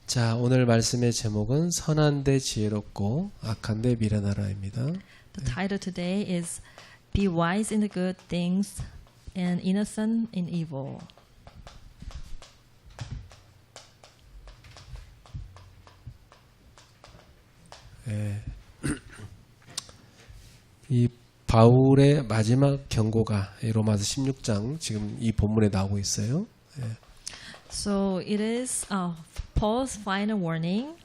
자, 오늘 말씀의 제목은 선한데 지혜롭고 악한데 미련하라입니다. The title today is Be Wise in the Good Things and Innocent in Evil. 이 바울의 마지막 경고가 로마서 16장 지금 이 본문에 나오고 있어요. So it is Paul's final warning.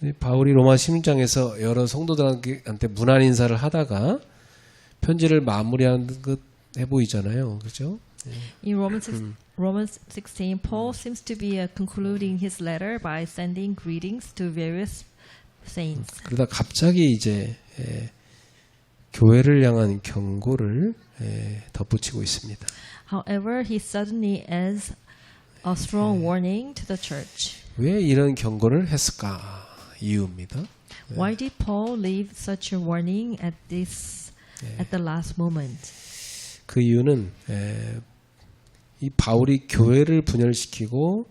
이 바울이 로마 16장에서 여러 성도들한테 문안 인사를 하다가 편지를 마무리하는 것 해 보이잖아요. 그렇죠? In Romans 16, Paul seems to be concluding his letter by sending greetings to various saints. 그러다 갑자기 이제 교회를 향한 경고를 덧붙이고 있습니다. However, he suddenly adds a strong warning to the church. 왜 이런 경고를 했을까? 이유입니다. Why did Paul leave such a warning at the last moment? 그 이유는 이 바울이 교회를 분열시키고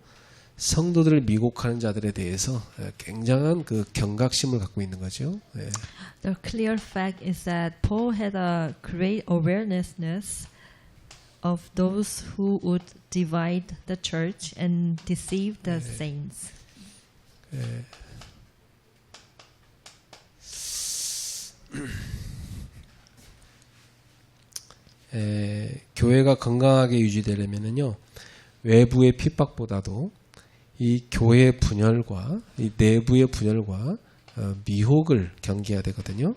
성도들을 미혹하는 자들에 대해서 굉장한 그 경각심을 갖고 있는 거죠. The clear fact is that Paul had a great awareness of those who would divide the church and deceive the saints. 교회가 건강하게 유지되려면은요, 외부의 핍박보다도 이 교회의 분열과 이 내부의 분열과 미혹을 경계해야 되거든요.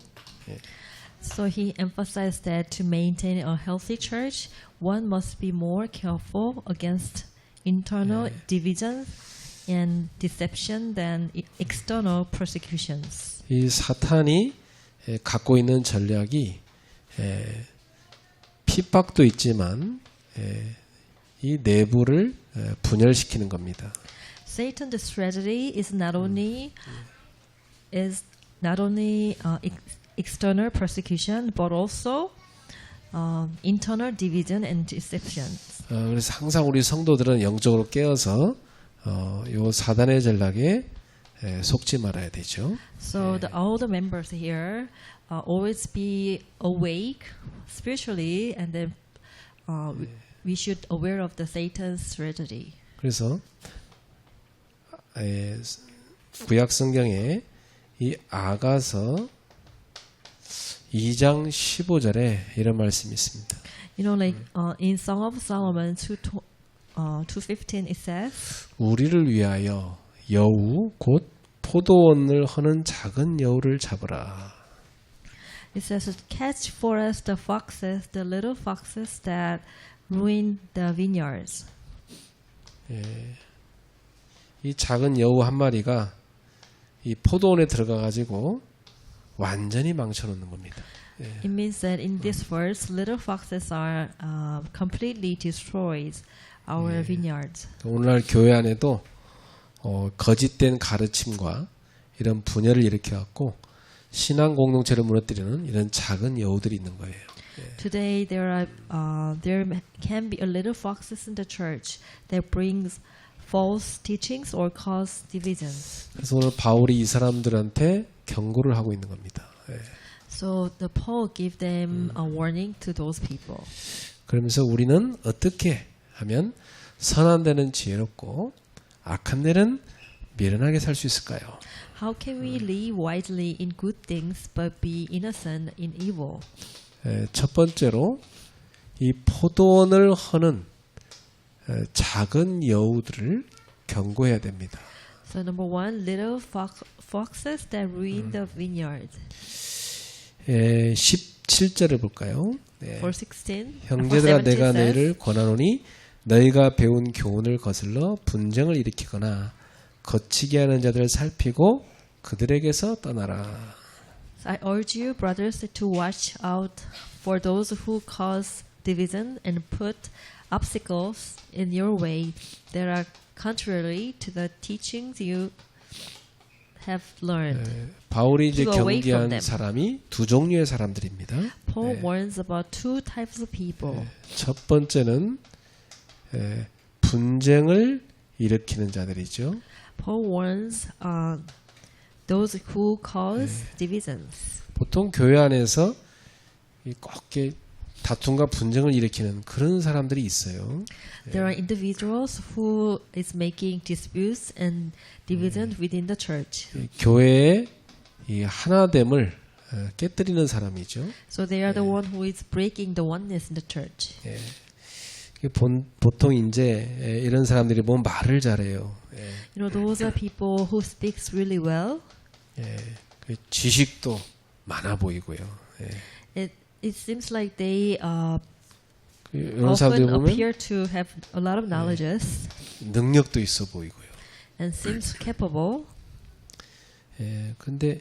So he emphasized that to maintain a healthy church, one must be more careful against internal divisions and deception than external persecutions. 이 사탄이 갖고 있는 전략이 핍박도 있지만 이 내부를 분열시키는 겁니다. Satan's strategy is not only external persecution, but also internal division and deception. 그래서 항상 우리 성도들은 영적으로 깨어서 요 사단의 전략에 속지 말아야 되죠. So all the members here always be awake spiritually, and then we should aware of the Satan's strategy. 그래서 구약 성경에 이 아가서 2장 15절에 이런 말씀이 있습니다. You know, like in Song of Solomon 2:15, it says, 우리를 위하여 여우 곧 포도원을 허는 작은 여우를 잡으라. It says, catch for us the foxes, the little foxes that ruin the vineyards. 이 작은 여우 한 마리가 이 포도원에 들어가 가지고 완전히 망쳐놓는 겁니다. It means that in this verse, little foxes are completely destroys our vineyards. 오늘날 교회 안에도 거짓된 가르침과 이런 분열을 일으켜갖고 신앙 공동체를 무너뜨리는 이런 작은 여우들이 있는 거예요. Today there can be a little foxes in the church that brings false teachings or cause divisions. 그래서 오늘 바울이 이 사람들한테 경고를 하고 있는 겁니다. So the Paul give them a warning to those people. 그러면서 우리는 어떻게 하면 선한 데는 지혜롭고 악한 데는 미련하게 살 수 있을까요? How can we live wisely in good things but be innocent in evil? 첫 번째로 이 포도원을 허는 작은 여우들을 경고해야 됩니다. So number one, little foxes that ruin the vineyard. 17절을 볼까요? Verse 16. 형제들아 verse 17 내가 says, 너희를 권하노니 너희가 배운 교훈을 거슬러 분쟁을 일으키거나 거치게 하는 자들을 살피고 그들에게서 떠나라. I urge you, brothers, to watch out for those who cause division and put obstacles in your way that are contrary to the teachings you have learned. 바울이 이제 Keep away from 경계한 them. 사람이 두 종류의 사람들입니다. Paul warns about two types of people. 첫 번째는 분쟁을 일으키는 자들이죠. Paul warns those who cause divisions. 보통 교회 안에서 꼭 이렇게 다툼과 분쟁을 일으키는 그런 사람들이 있어요. There are individuals who is making disputes and divisions within the church. 교회의 이 하나됨을 깨뜨리는 사람이죠. So they are the one who is breaking the oneness in the church. 보통 이제 이런 사람들이 보면 말을 잘해요. You know, those are people who speaks really well. 지식도 많아 보이고요. It seems like they 이런 사람들 often 보면 appear to have a lot of knowledges 능력도 있어 보이고요. and seems capable. 근데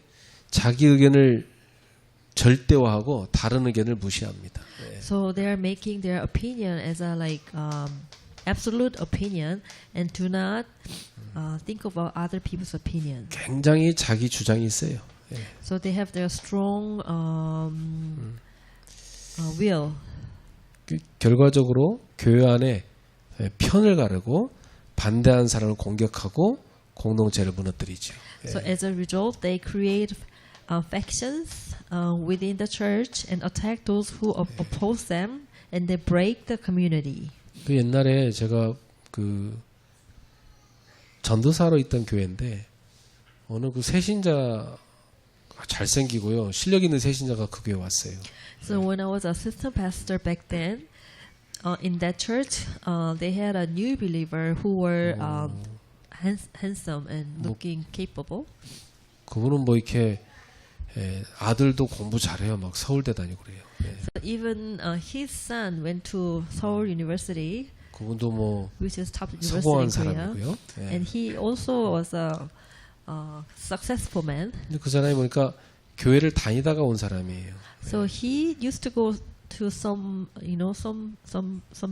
자기 의견을 절대화하고 다른 의견을 무시합니다. So they are making their opinion as a like absolute opinion and do not think about other people's opinion. 굉장히 자기 주장이 세요. So they have their strong will. 결과적으로 교회 안에 편을 가르고 반대하는 사람을 공격하고 공동체를 무너뜨리죠. So as a result, they create factions within the church and attack those who oppose them, and they break the community. 그 옛날에 제가 그 전도사로 있던 교회인데 어느 그 새신자 잘생기고요 실력 있는 새신자가 그 교회 왔어요. So when I was assistant pastor back then, in that church, they had a new believer who were handsome and looking capable. 그분은 뭐 이렇게 아들도 공부 잘해요. 막 서울대 다니고 그래요. So even his son went to Seoul University, 그분도 뭐 which is top 성공한 university in Korea, 사람이고요. and he also was a successful man. 근데 그 사람이 보니까 교회를 다니다가 온 사람이에요. So he used to go to some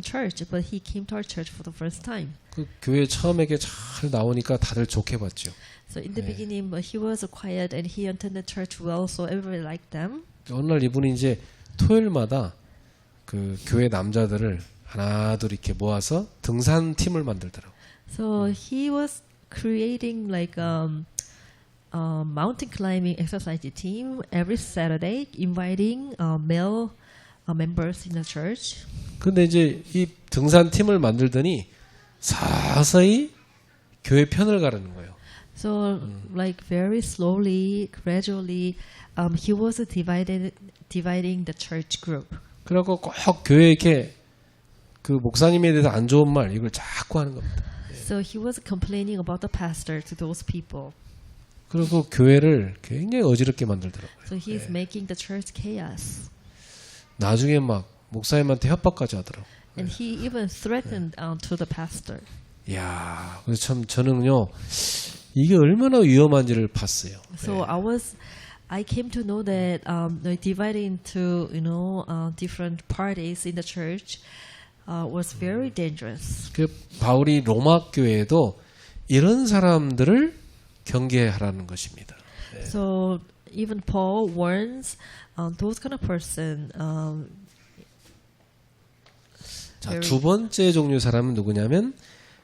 church, but he came to our church for the first time. 그 교회 처음에 잘 나오니까 다들 좋게 봤죠. So in the beginning, he was quiet and he attended church well, so everybody liked them. 어느 날 이분이 이제 토요일마다 그 교회 남자들을 하나 둘 이렇게 모아서 등산 팀을 만들더라고. So he was creating like mountain climbing exercise team every Saturday, inviting male members in the church. 근데 이제 이 등산 팀을 만들더니 서서히 교회 편을 가르는 거예요. So like very slowly, gradually, he was dividing the church group. 그래갖고 꼭 교회 이렇게 그 목사님에 대해서 안 좋은 말 이걸 자꾸 하는 겁니다. So he was complaining about the pastor to those people. 그리고 교회를 굉장히 어지럽게 만들더라고요. So he is making the church chaos. 나중에 막 목사님한테 협박까지 하더라고요. And he even threatened to the pastor. 이야, 그래서 참 저는요 이게 얼마나 위험한지를 봤어요. So I came to know that dividing into different parties in the church was very dangerous. 그 바울이 로마 교회에도 이런 사람들을 경계하라는 것입니다. So even Paul warns those kind of person. 자, 두 번째 종류 사람은 누구냐면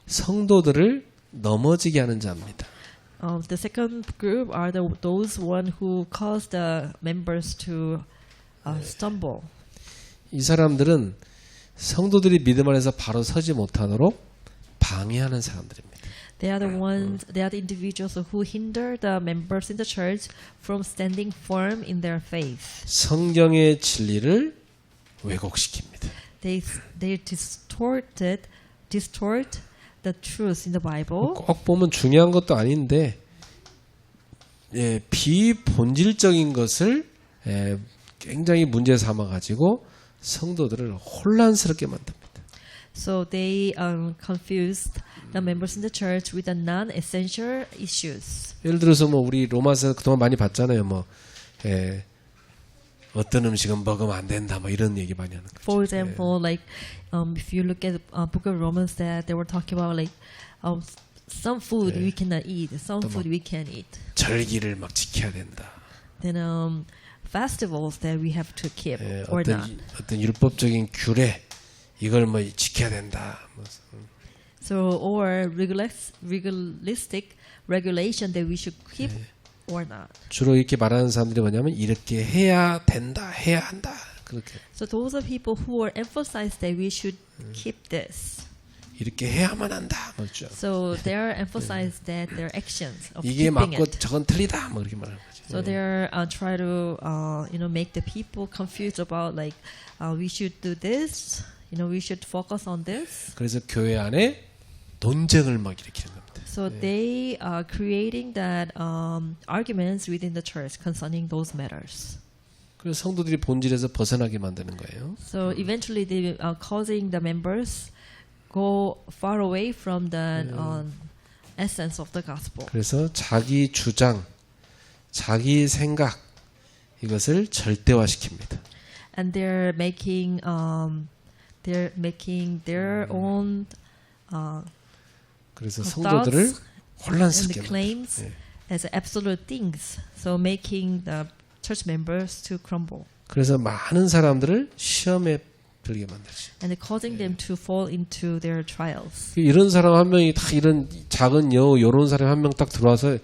성도들을 넘어지게 하는 자입니다. The second group are those one who cause the members to stumble. 이 사람들은 성도들이 믿음 안에서 바로 서지 못하도록 방해하는 사람들입니다. They are the ones. They are the individuals who hinder the members in the church from standing firm in their faith. 성경의 진리를 왜곡시킵니다. They distort the truth in the Bible. 꼭 보면 중요한 것도 아닌데 비본질적인 것을 굉장히 문제 삼아 가지고 성도들을 혼란스럽게 만듭니다. So they confused the members in the church with the non-essential issues. 예를 들어서 뭐 우리 로마서 그동안 많이 봤잖아요. 뭐 어떤 음식은 먹으면 안 된다. 뭐 이런 얘기 많이 하는 거죠. For example, like if you look at the book of Romans, that they were talking about like some food we cannot eat, some food we can eat. 절기를 막 지켜야 된다. Then festivals that we have to keep or not. 어떤 율법적인 규례 이걸 뭐 지켜야 된다. So or realistic regulation that we should keep or not. 주로 이렇게 말하는 사람들이 뭐냐면 이렇게 해야 된다, 해야 한다. 그렇게 So those are people who are emphasize that we should keep this. 이렇게 해야만 한다. 뭐죠? So they are emphasize that their actions of 이게 keeping 맞고 it. 저건 틀리다. 뭐 이렇게 말하는 거지. So they're try to make the people confused about like we should do this. We should focus on this. 그래서 교회 안에 논쟁을 막 일으키는 겁니다. So they are creating that arguments within the church concerning those matters. 그래서 성도들이 본질에서 벗어나게 만드는 거예요. So eventually they are causing the members go far away from the essence of the gospel. 그래서 자기 주장, 자기 생각 이것을 절대화시킵니다. And they're making their own 그래서 thoughts 성도들을 and 혼란스럽게 the 만듭니다. claims 예. as absolute things. So making the church members to crumble 그래서 많은 사람들을 시험에 들게 만들죠. and causing them to fall into their trials. 이런 사람 한 명이 다 이런 작은 여우 이런 사람 한 명 딱 들어와서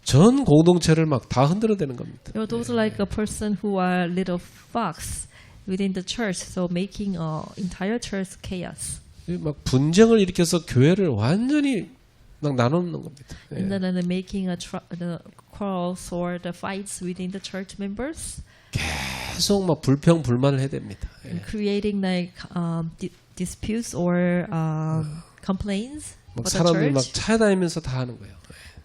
전 공동체를 막 다 흔들어대는 겁니다. Those are like a person who are little fox within the church, so making entire church chaos. 막 분쟁을 일으켜서 교회를 완전히 막 나누는 겁니다. And then making the quarrels or the fights within the church members. 계속 막 불평 불만을 해댑니다. And creating like disputes or complaints 막 for the 사람들이 막 church. 찾아다니면서 다 하는 거예요.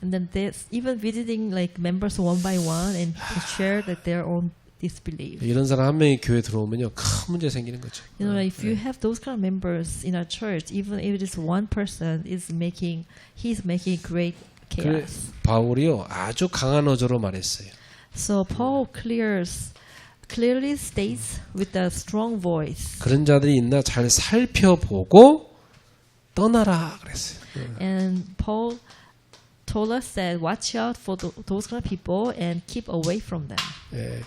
And then even visiting like members one by one and to share that their own disbelief. 이런 사람 한 명이 교회 들어오면요 큰 문제 생기는 거죠. If you have those kind of members in a church, even if it is one person, he's making great 그래, chaos. 바울이요 아주 강한 어조로 말했어요. So Paul clearly states with a strong voice, 그런 자들이 있나 잘 살펴보고 떠나라 그랬어요. and Paul told us that watch out for those kind of people and keep away from them. 예.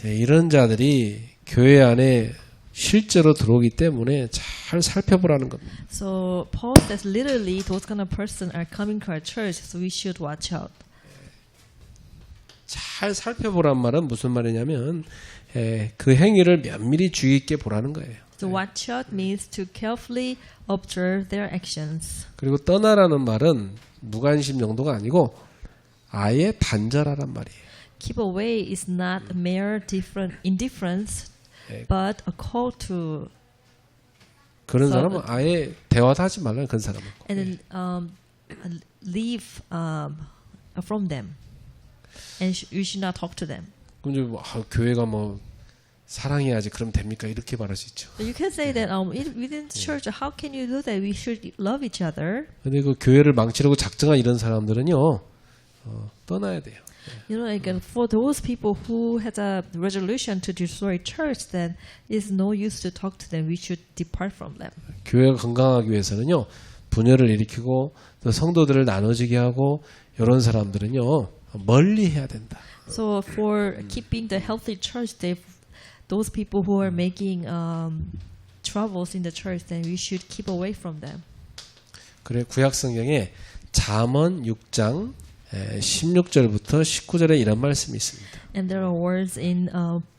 이런 자들이 교회 안에 실제로 들어오기 때문에 잘 살펴보라는 겁니다. So Paul says literally those kind of person are coming to our church, so we should watch out. 잘 살펴보란 말은 무슨 말이냐면 그 행위를 면밀히 주의 있게 보라는 거예요. So watch out means to carefully observe their actions. 그리고 떠나라는 말은 무관심 정도가 아니고 아예 단절하란 말이에요. Keep away is not mere indifference, but a call to 그런 사람은 아예 대화도 하지 말라는 그런 사람은. and leave from them, and you should not talk to them. 그럼 이제 교회가 뭐 사랑해야지 그럼 됩니까? 이렇게 말할 수 있죠. So you can say that within the church, how can you do that? We should love each other. 근데 그 교회를 망치려고 작정한 이런 사람들은요 떠나야 돼요. Like for those people who had a resolution to destroy church, then it's no use to talk to them. We should depart from them. 교회가 건강하기 위해서는요 분열을 일으키고 또 성도들을 나눠지게 하고 이런 사람들은요 멀리 해야 된다. So for keeping the healthy church, those people who are making troubles in the church, then we should keep away from them. 그래 구약 성경에 잠언 6장 16절부터 19절에 이런 말씀이 있습니다. And there are words in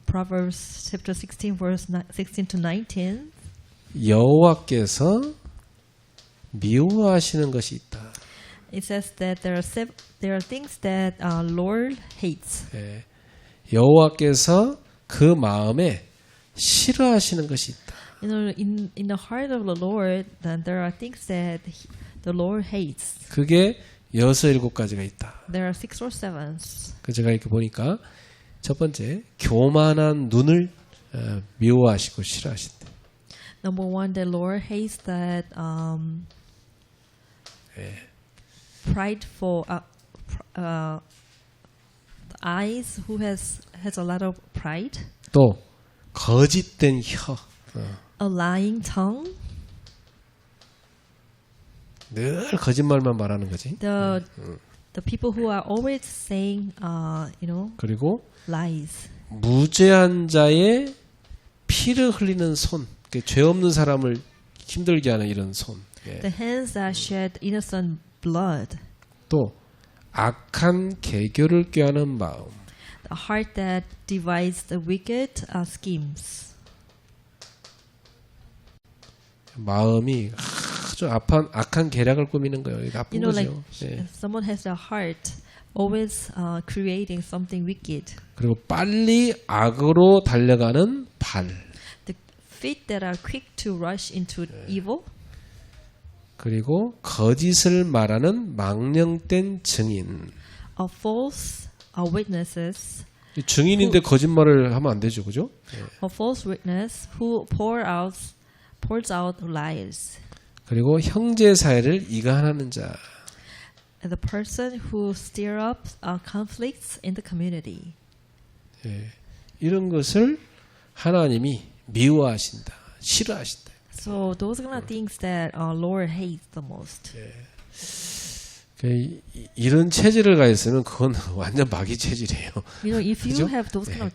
Proverbs chapter 16, verse 16 to 19. 여호와께서 미워하시는 것이 있다. It says that there are things that Lord hates. 여호와께서 그 마음에 싫어하시는 것이 있다. In the heart of the Lord, then there are things that the Lord hates. 그게 6, 7가지가 있다. There are 6 or 7. 그 제가 이렇게 보니까 첫 번째 교만한 눈을 미워하시고 싫어하신다. Number 1, the Lord hates that prideful eyes who has a lot of pride. 또 거짓된 혀. A lying tongue. 늘 거짓말만 말하는 거지. The people who are always saying, 그리고 lies. 무죄한 자의 피를 흘리는 손. 죄 없는 사람을 힘들게 하는 이런 손. The hands that shed innocent blood. 또 악한 계교를 꾀하는 마음. The heart that divides the wicked schemes. 마음이 아주 악한 계략을 꾸미는 거예요. 이게 나쁜 You know, like 거죠. 예. someone has a heart always creating something wicked. 그리고 빨리 악으로 달려가는 발. The feet that are quick to rush into evil. 그리고 거짓을 말하는 망령된 증인. False witnesses. 이 증인인데 거짓말을 하면 안 되죠, 그죠? A false witness who pours out lies. 그리고 형제 사이를 이간하는 자. The person who stir up conflicts in the community. 예. 이런 것을 하나님이 미워하신다, 싫어하신다. So those kind of things that our Lord hates the most. 이런 체질을 가졌으면 그건 완전 마귀 체질이에요. You know, if you 그죠? have those kind of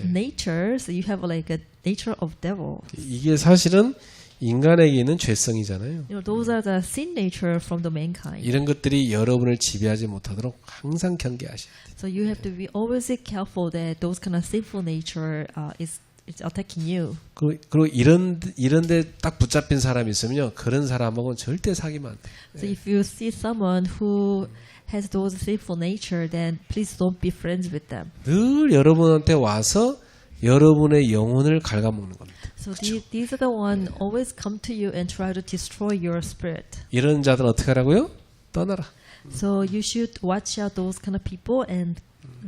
natures, you have like a nature of devil. 이게 사실은 인간에게 있는 죄성이잖아요. You know, those are the sin nature from the mankind. 이런 것들이 여러분을 지배하지 못하도록 항상 경계하셔야 돼요. So you have to be always careful that those kind of sinful nature is attacking you. 그리고 이런데 딱 붙잡힌 사람이 있으면요, 그런 사람하고는 절대 사귀면 안 돼요. So if you see someone who has those sinful nature, then please don't be friends with them. 늘 여러분한테 와서 여러분의 영혼을 갉아먹는 겁니다. So these are the one always come to you and try to destroy your spirit. 이런 자들은 어떻게 하라고요? 떠나라. So you should watch out those kind of people and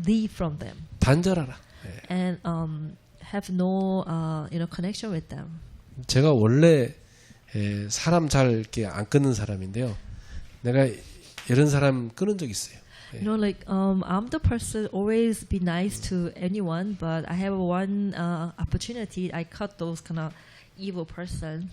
leave from them 단절하라. and have no connection with them. 제가 원래 사람 잘 이렇게 안 끊는 사람인데요. 내가 이런 사람 끊은 적 있어요. You know, like I'm the person always be nice to anyone, but I have one opportunity. I cut those kind of evil person.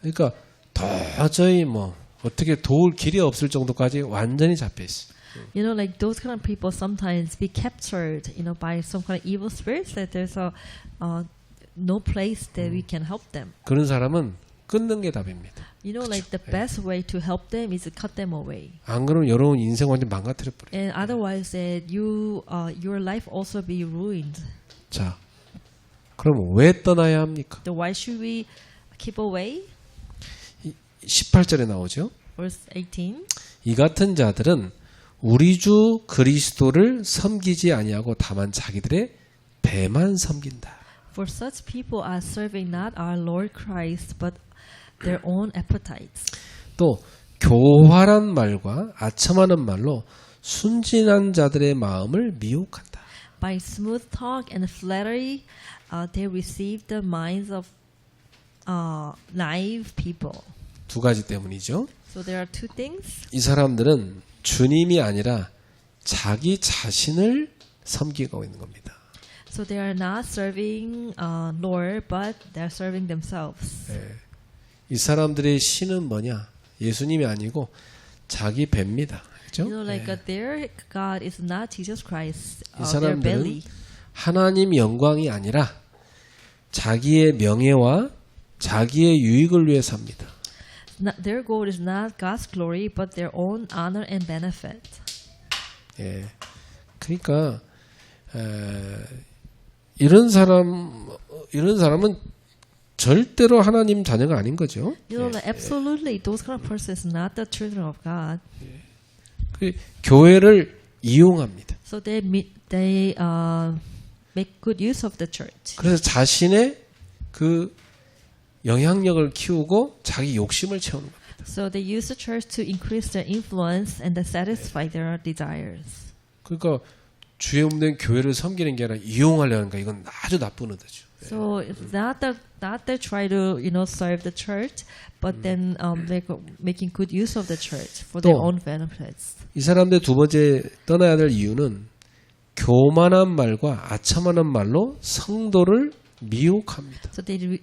그러니까 도저히 뭐 어떻게 도울 길이 없을 정도까지 완전히 잡혀 있어. You know, like those kind of people sometimes be captured, by some kind of evil spirits that there's no place that we can help them. 그런 사람은 끊는 게 답입니다. You know, like the best way to help them is to cut them away. 안 그러면 여러분 인생 완전 망가뜨려 버려. And otherwise, that your life also be ruined. 자, 그럼 왜 떠나야 합니까? So why should we keep away? 18절에 나오죠. Verse 18. 이 같은 자들은 우리 주 그리스도를 섬기지 아니하고 다만 자기들의 배만 섬긴다. For such people are serving not our Lord Christ, but their own appetites. 또 교활한 말과 아첨하는 말로 순진한 자들의 마음을 미혹한다. By smooth talk and flattery, they receive the minds of naive people. 두 가지 때문이죠. So there are two things. 이 사람들은 주님이 아니라 자기 자신을 섬기고 있는 겁니다. So they are not serving Lord, but they are serving themselves. 이 사람들의 신은 뭐냐? 예수님이 아니고 자기 배입니다. 그렇죠? You know, like their God is not Jesus Christ. 이 Their belly. 사람들은 하나님 영광이 아니라 자기의 명예와 자기의 유익을 위해 삽니다. Their goal is not God's glory, but their own honor and benefit. 예, 그러니까 이런 사람은 절대로 하나님 자녀가 아닌 거죠. You know, like absolutely, those kind of persons are not the children of God. 그 교회를 이용합니다. So they make good use of the church. 그래서 자신의 그 영향력을 키우고 자기 욕심을 채우는 겁니다. So they use the church to increase their influence and to satisfy their desires. 그러니까 주의 없는 교회를 섬기는 게 아니라 이용하려는 거 이건 아주 나쁜 의도죠. So it's not that they try to serve the church, but then making good use of the church for their own benefits. 이 사람들 두 번째 떠나야 될 이유는 교만한 말과 아첨하는 말로 성도를 미혹합니다. So they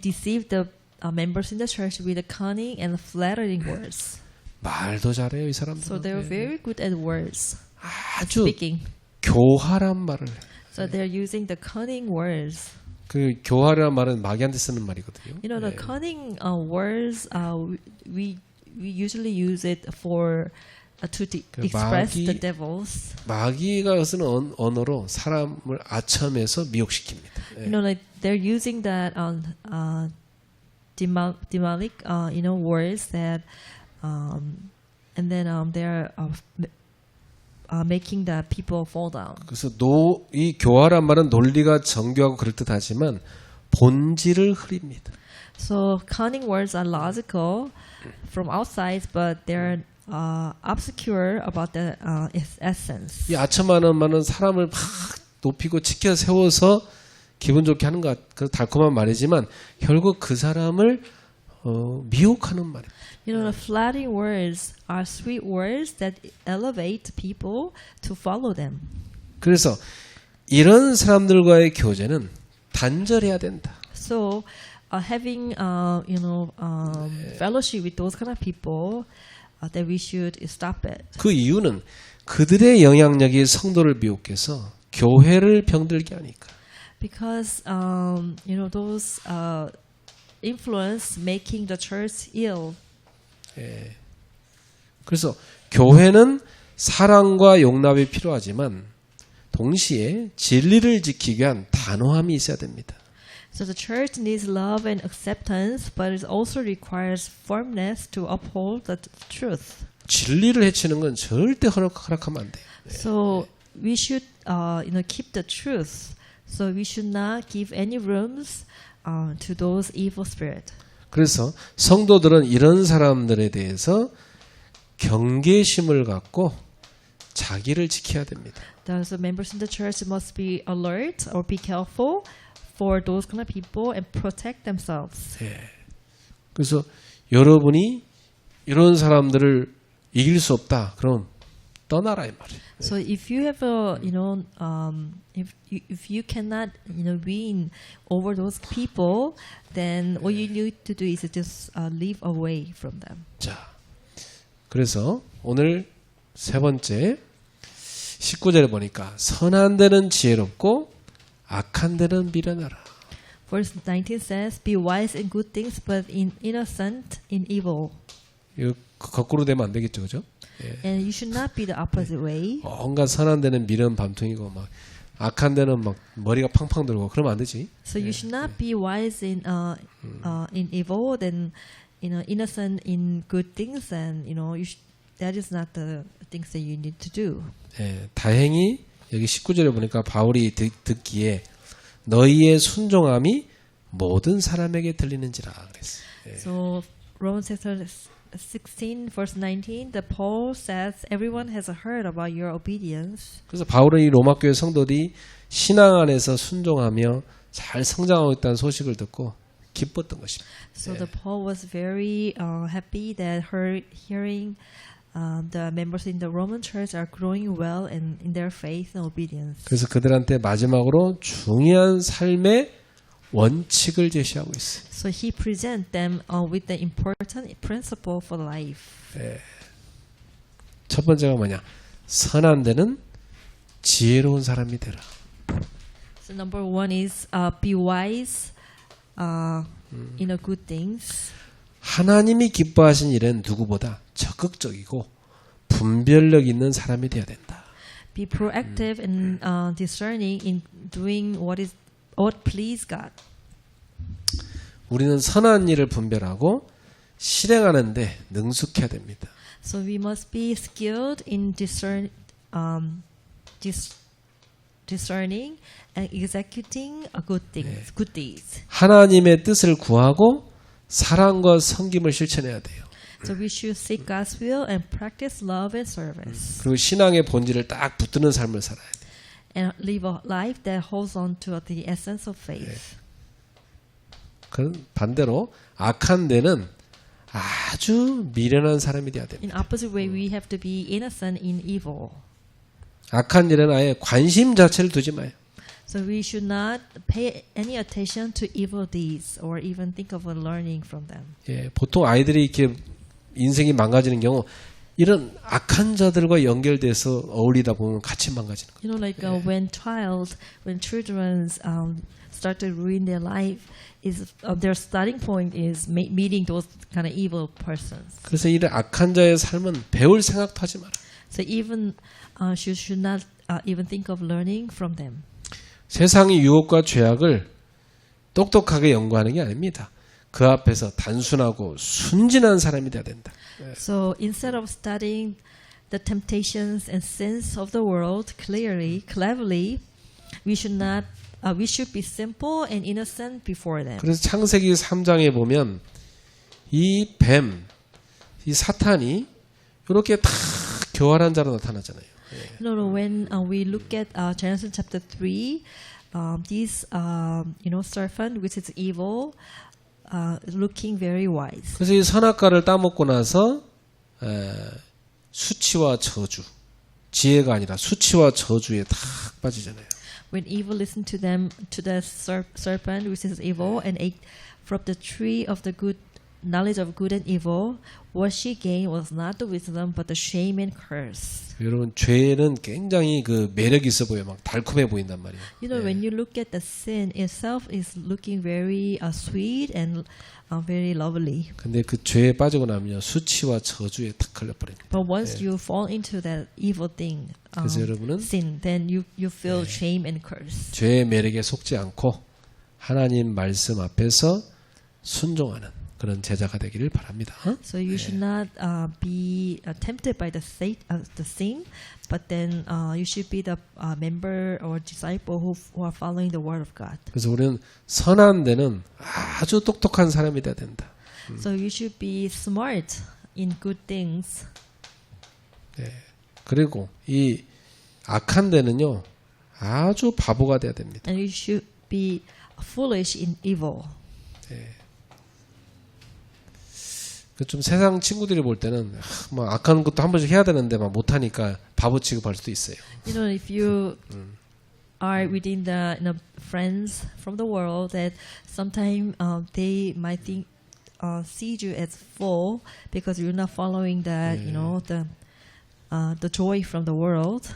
deceive the members in the church with the cunning and flattering words. 말도 잘해요, 이 So 사람들은. they're very good at words, at 아주 speaking. 교활한 말을 해요. So they're using the cunning words. 그 교활이라는 말은 마귀한테 쓰는 말이거든요. You know, the cunning words, we usually use it for to express 마귀- the devils. 마귀가 쓰는 언어로 사람을 아첨해서 미혹시킵니다. You know, like they're using that on demonic, words that, and then they're making the people fall down. 그래서 이 교활한 말은 논리가 정교하고 그럴듯하지만 본질을 흐립니다. So cunning words are logical from outside, but they're obscure about the essence. 이 아첨하는 말은 사람을 막 높이고 치켜 세워서 기분 좋게 하는 그 달콤한 말이지만 결국 그 사람을 미혹하는 말입니다. You know, the flattering words are sweet words that elevate people to follow them. 그래서 이런 사람들과의 교제는 단절해야 된다. So, having fellowship with those kind of people, that we should stop it. 그 이유는 그들의 영향력이 성도를 미혹해서 교회를 병들게 하니까. Because those influence making the church ill. 그래서 교회는 사랑과 용납이 필요하지만 동시에 진리를 지키기 위한 단호함이 있어야 됩니다. So the church needs love and acceptance, but it also requires firmness to uphold the truth. 진리를 해치는 건 절대 허락하면 안 돼요. So we should, keep the truth. So we should not give any rooms to those evil spirits. 그래서 성도들은 이런 사람들에 대해서 경계심을 갖고 자기를 지켜야 됩니다. Those members in the church must be alert or be careful for those kind of people and protect themselves. 그래서 여러분이 이런 사람들을 이길 수 없다. 그럼 떠나라 이 말이에요. So if you have if you cannot win over those people, then what you need to do is just live away from them. 자, 그래서 오늘 세 번째 19절에 보니까 선한 데는 지혜롭고 악한 데는 미련하라. Verse 19 says, "Be wise in good things, but innocent in evil." 이거 거꾸로 되면 안 되겠죠, 그죠? And you should not be the opposite way. 온갖 선한 데는 미련 밤통이고 막 악한 데는 막 머리가 팡팡 들고 그러면 안 되지. So you should not be wise in evil, then innocent in good things, and that is not the things that you need to do. 다행히 여기 19절에 보니까 바울이 듣기에 너희의 순종함이 모든 사람에게 들리는지라 그랬어. So Romans 16 verse 19, the Paul says everyone has heard about your obedience. 그래서 바울은 이 로마 교회 성도들이 신앙 안에서 순종하며 잘 성장하고 있다는 소식을 듣고 기뻤던 것입니다. So the Paul was very happy that hearing the members in the Roman church are growing well and in their faith and obedience. 그래서 그들한테 마지막으로 중요한 삶의 원칙을 제시하고 있어요. So he presents them with the important principle for life. 첫 번째가 뭐냐? 선한 데는 지혜로운 사람이 되라. So number one is be wise in the good things. 하나님이 기뻐하신 일은 누구보다 적극적이고 분별력 있는 사람이 되어야 된다. Be proactive and discerning in doing what please God. 우리는 선한 일을 분별하고 실행하는데 능숙해야 됩니다. So we must be skilled in discerning and executing good things, good deeds. 하나님의 뜻을 구하고 사랑과 섬김을 실천해야 돼요. So we should seek God's will and practice love and service. 그리고 신앙의 본질을 딱 붙드는 삶을 살아야 돼요. And live a life that holds on to the essence of faith. 그런 반대로 악한 데는 아주 미련한 사람이 돼야 됩니다. In opposite way, we have to be innocent in evil. 악한 일에는 아예 관심 자체를 두지 마요. So we should not pay any attention to evil deeds or even think of learning from them. 보통 아이들이 이렇게 인생이 망가지는 경우 이런 악한 자들과 연결돼서 어울리다 보면 같이 망가지는 거예요. You know, like when children start to ruin their life, is their starting point is meeting those kind of evil persons. 그래서 이런 악한 자의 삶은 배울 생각도 하지 마라. So even should not even think of learning from them. 세상의 유혹과 죄악을 똑똑하게 연구하는 게 아닙니다. 그 앞에서 단순하고 순진한 사람이 돼야 된다. So instead of studying the temptations and sins of the world cleverly, we should be simple and innocent before them. 그래서 창세기 3장에 보면 이 뱀, 이 사탄이 이렇게 다 교활한 자로 나타나잖아요. You know, when we look at Genesis chapter 3, this serpent, which is evil, looking very wise. 그래서 이 선악과를 따먹고 나서 수치와 저주, 지혜가 아니라 수치와 저주에 탁 빠지잖아요. When evil listened to them, to the serpent, which is evil, and ate from the tree of the good knowledge of good and evil, what she gained was not the wisdom, but the shame and curse. 여러분 죄는 굉장히 그 매력이 있어 보여, 막 달콤해 보인단 말이에요. You know, when you look at the sin itself, is looking very sweet and very lovely. 근데 그 죄에 빠지고 나면요 수치와 저주에 탁 걸려버립니다. But once you fall into that evil thing, 그래서 여러분은 sin, then you feel shame and curse. 죄의 매력에 속지 않고 하나님 말씀 앞에서 순종하는 그런 제자가 되기를 바랍니다. So you should not be tempted by the sin, but then you should be the member or disciple who are following the word of God. 그래서 우리는 선한 데는 아주 똑똑한 사람이 돼야 된다. So you should be smart in good things. 그리고 이 악한 데는요 아주 바보가 돼야 됩니다. And you should be foolish in evil. 좀 세상 친구들이 볼 때는 막 악한 것도 한 번씩 해야 되는데 막 못하니까 바보 취급할 수도 있어요. You know, if you are within the friends from the world, that sometimes they might see you as fool because you're not following the joy from the world.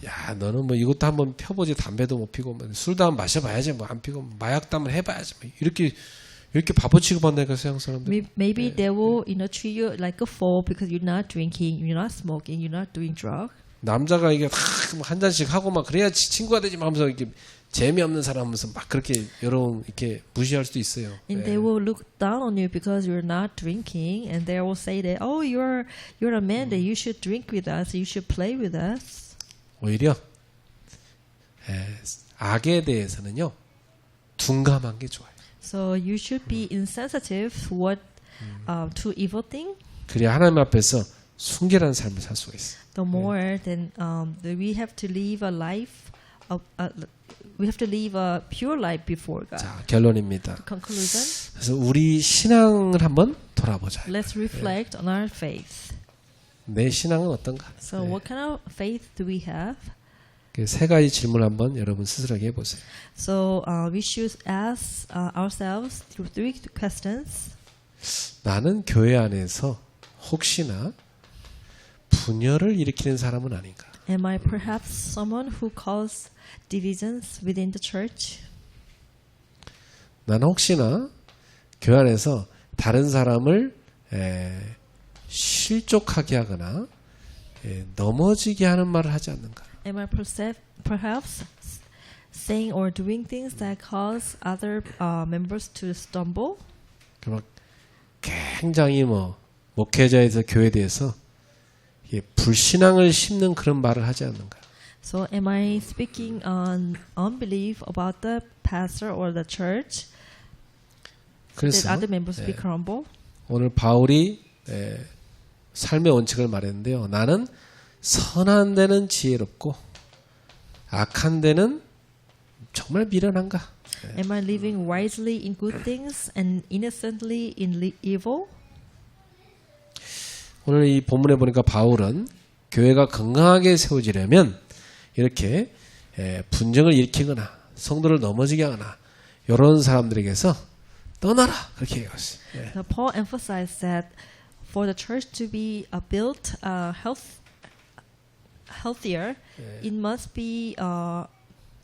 야, 너는 뭐 이것도 한번 펴보지, 담배도 못 피고 뭐 술도 한번 마셔봐야지, 뭐 안 피고 마약도 한번 해봐야지, 뭐 이렇게 바보 취급한다니까 세상 사람들. Maybe they will treat you like a fool because you're not drinking, you're not smoking, you're not doing drugs. 남자가 이게 한 잔씩 하고 막 그래야지 친구가 되지 하면서 이렇게 재미없는 사람 하면서 막 그렇게 여러분 이렇게 무시할 수도 있어요. And they will look down on you because you're not drinking, and they will say that, oh, you're a man, that you should drink with us, you should play with us. 오히려 악에 대해서는요 둔감한 게 좋아요. So you should be insensitive to evil thing. 그래야 하나님 앞에서 순결한 삶을 살 수가 있어요. The more than we have to live a life of we have to live a pure life before God. 자, 결론입니다. Conclusion. 그래서 우리 신앙을 한번 돌아보자. Let's reflect on our faith. 내 신앙은 어떤가? So what kind of faith do we have? 세 가지 질문 한번 여러분 스스로에게 해보세요. So we should ask ourselves three questions. 나는 교회 안에서 혹시나 분열을 일으키는 사람은 아닌가? Am I perhaps someone who causes divisions within the church? 나는 혹시나 교회 안에서 다른 사람을 실족하게 하거나 넘어지게 하는 말을 하지 않는가? Am I perhaps saying or doing things that cause other members to stumble? 막 굉장히 목회자에서 교회에 대해서 불신앙을 심는 그런 말을 하지 않는가? So am I speaking on unbelief about the pastor or the church that 그래서 other members be crumble? 오늘 바울이 삶의 원칙을 말했는데요. 나는 선한 데는 지혜롭고 악한 데는 정말 미련한가? Am I living wisely in good things and innocently in evil? 오늘 이 본문에 보니까 바울은 교회가 건강하게 세워지려면 이렇게 분쟁을 일으키거나 성도를 넘어지게 하거나 이런 사람들에게서 떠나라 그렇게 얘기했어요. So Paul emphasized that for the church to be built healthier, it must be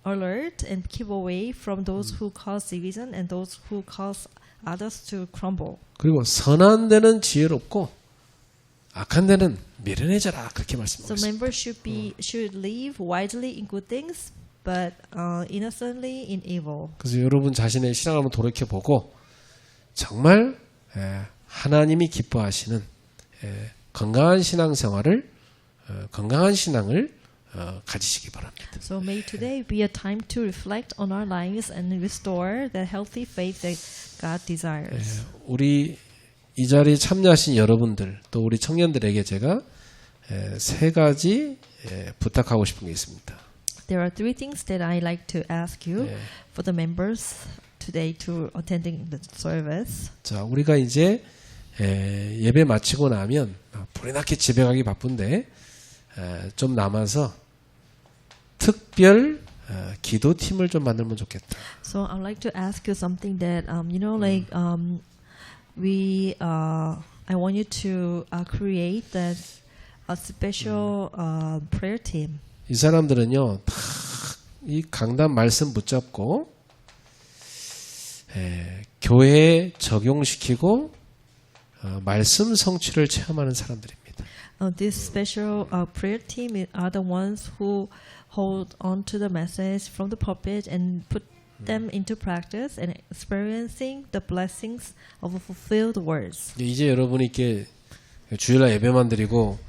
alert and keep away from those who cause division and those who cause others to crumble. 그리고 선한 데는 지혜롭고 악한 데는 미련해져라 그렇게 말씀하고 So 있습니다. members should live wisely in good things, but innocently in evil. 그래서 여러분 자신의 신앙을 한번 돌이켜 보고 정말 하나님이 기뻐하시는 건강한 신앙생활을 건강한 신앙을 가지시기 바랍니다. So may today be a time to reflect on our lives and restore the healthy faith that God desires. 우리 이 자리에 참여하신 여러분들 또 우리 청년들에게 제가 세 가지 부탁하고 싶은 게 있습니다. There are three things that I like to ask you for the members today to attending the service. 자, 우리가 이제 예배 마치고 나면 불이 나게 집에 가기 바쁜데 좀 남아서 특별 기도팀을 좀 만들면 좋겠다. So I'd like to ask you something that I want you to create that a special prayer team. 이 사람들은요, 다 이 강단 말씀 붙잡고 교회에 적용시키고 말씀 성취를 체험하는 사람들입니다. This special prayer team are the ones who hold on to the message from the pulpit and put them into practice and experiencing the blessings of fulfilled words. 이제 여러분이 이렇게 주일날 예배만 드리고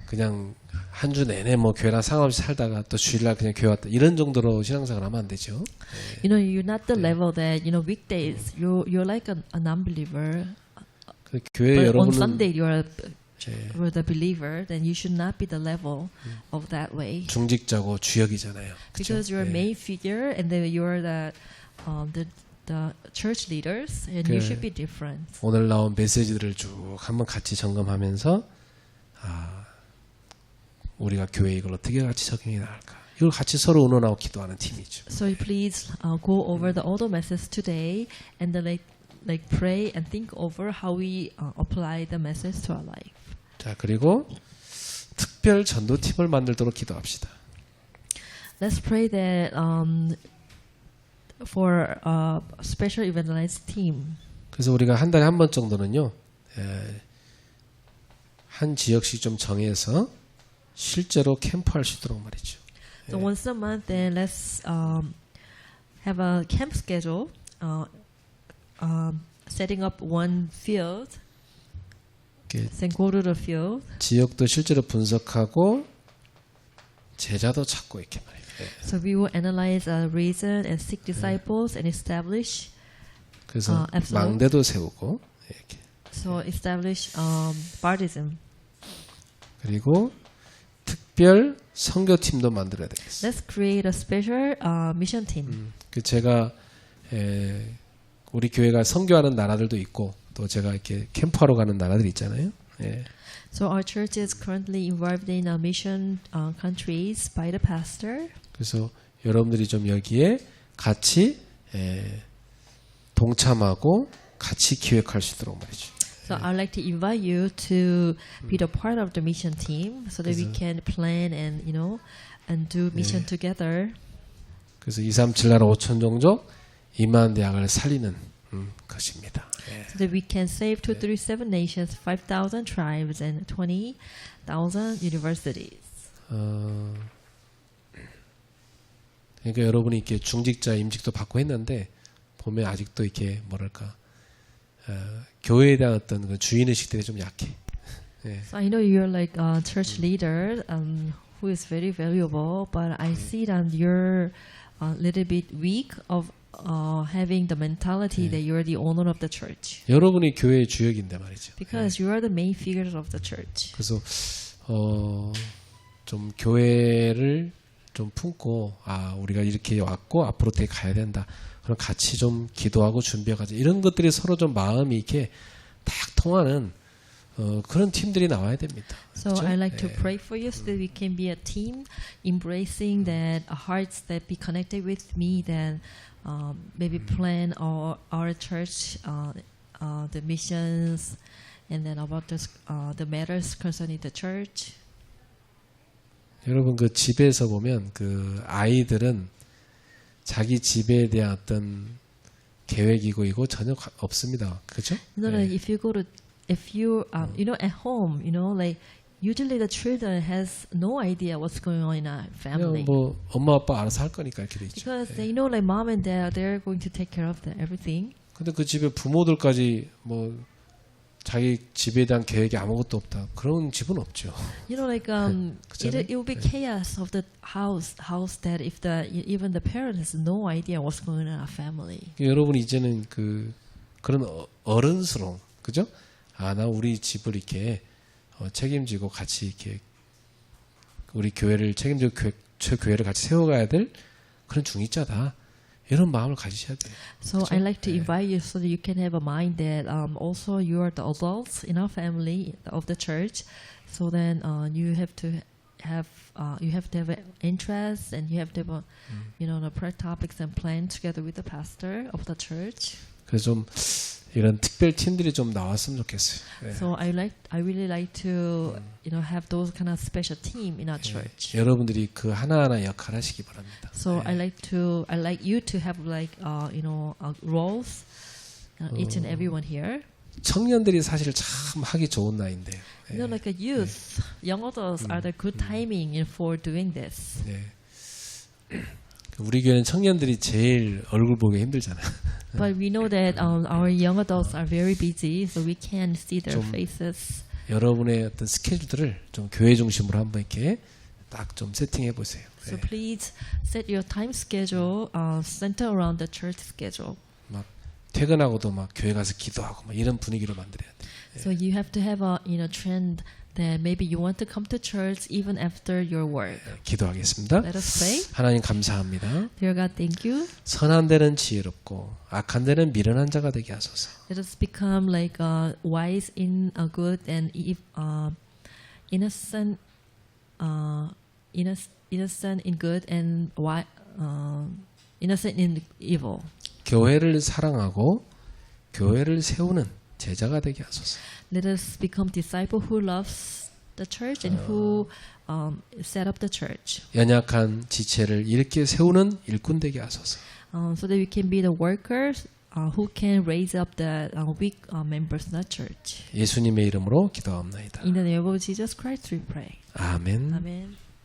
그냥 한 주 내내 뭐 교회랑 상관없이 살다가 또 주일날 그냥 교회 왔다 이런 정도로 신앙생활 하면 안 되죠. You know, you're not the level that weekdays you're like an unbeliever. 그 교회 But on 여러분은 Sunday you're the believer. Then you should not be the level of that way. 중직자고 주역이잖아요. Because you're a main figure and then you're the church leaders, and you should be different. 오늘 나온 메시지들을 쭉 한번 같이 점검하면서 우리가 교회에 이걸 어떻게 같이 적용해 나갈까? 이걸 같이 서로 의논하고 기도하는 팀이죠. So please go over all the messages today and then like pray and think over how we apply the message to our life. 자, 그리고 특별 전도팀을 만들도록 기도합시다. Let's pray that for a special evangelist team. 그래서 우리가 한 달에 한 번 정도는요, 한 지역씩 좀 정해서 실제로 캠프할 수 있도록 말이죠. So once a month, then let's have a camp schedule, setting up one field, then go to the field. 지역도 실제로 분석하고 제자도 찾고 이렇게 말이에요. So we will analyze a region and seek disciples and establish. 그래서 망대도 세우고 이렇게. So establish baptism. 그리고 특별 선교팀도 만들어야 되겠어요. Let's create a special mission team. 그 제가 우리 교회가 선교하는 나라들도 있고 또 제가 이렇게 캠프하러 가는 나라들 있잖아요. So our church is currently involved in mission countries by the pastor. 그래서 여러분들이 좀 여기에 같이 동참하고 같이 기획할 수 있도록 말이죠. So I'd like to invite you to be the part of the mission team so that we can plan and and do mission together. 그래서 237 나라 5천 종족 2만 대학을 살리는 것입니다. So that we can save 237 nations, 5,000 tribes, and 20,000 universities. 그러니까 여러분이 이렇게 중직자 임직도 받고 했는데 보면 아직도 이렇게 뭐랄까 교회에 대한 어떤 그 주인 의식들이 좀 약해. So I know you're like a church leader who is very valuable, but I see that you're a little bit weak of having the mentality that you're the owner of the church. 여러분이 교회의 주역인데 말이죠. Because you are the main figures of the church. 그래서 좀 교회를 좀 품고 우리가 이렇게 왔고 앞으로 되게 가야 된다. 그럼 같이 좀 기도하고 준비하자. 이런 것들이 서로 좀 마음이 이렇게 딱 통하는 그런 팀들이 나와야 됩니다. So 그렇죠? I like to pray for you so that we can be a team embracing that hearts that be connected with me, then maybe plan our church, the missions, and then about the matters concerning the church. 여러분 그 집에서 보면 그 아이들은 자기 집에 대한 어떤 계획이고 이거 전혀 없습니다. 그렇죠? You know, like if you go to, if you, you know, at home, you know, like usually the children has no idea what's going on in a family. 그냥 뭐 엄마 아빠 알아서 할 거니까 이렇게 돼 있죠. Because they know like mom and dad, they're going to take care of everything. 근데 그 집에 부모들까지 뭐 자기 집에 대한 계획이 아무것도 없다. 그런 집은 없죠. You know, like it will be chaos of the house that if even the parent has no idea what's going on in a family. 여러분 이제는 그런 어른스러움, 그죠? 아, 나 우리 집을 이렇게 책임지고 같이 이렇게 우리 교회를 책임지고 교회를 같이 세워가야 될 그런 중이자다. 이런 마음을 가지셔야 돼요. So 그렇죠? I like to invite you so that you can have a mind that also you are the adults in our family of the church. So then you have to have interest and you have to have you know the prayer topics and plan together with the pastor of the church. 그래서 좀 이런 특별 팀들이 좀 나왔으면 좋겠어요. 네. So I really like to you know have those kind of special team in our church. 여러분들이 그 하나하나 역할 하시기 바랍니다. So I like you to have like you know roles each and everyone here. 청년들이 사실 참 하기 좋은 나이인데요. You know, like a youth, young adults are the good timing for doing this. 네. 우리 교회는 청년들이 제일 얼굴 보기 힘들잖아요. But we know that our young adults are very busy, so we can't see their 좀 faces. 여러분의 어떤 스케줄들을 좀 교회 중심으로 한번 이렇게 딱 좀 세팅해 보세요. So please set your time schedule center around the church schedule. 막 퇴근하고도 막 교회 가서 기도하고 막 이런 분위기로 만들어야 돼. So you have to have a you know trend that maybe you want to come to church even after your work. 기도하겠습니다. Let us pray. 하나님 감사합니다. Dear God, thank you. 선한 데는 지혜롭고 악한 데는 미련한 자가 되게 하소서. Let us become like wise in good and innocent, innocent in good and innocent in evil. 교회를 사랑하고 교회를 세우는 제자가 되게 하소서. Let us become disciple who loves the church and who set up the church. 연약한 지체를 일으켜 세우는 일꾼 되게 하소서. So that we can be the workers who can raise up the weak members in the church. 예수님의 이름으로 기도합나이다. In the name of Jesus Christ we pray. 아멘. Amen.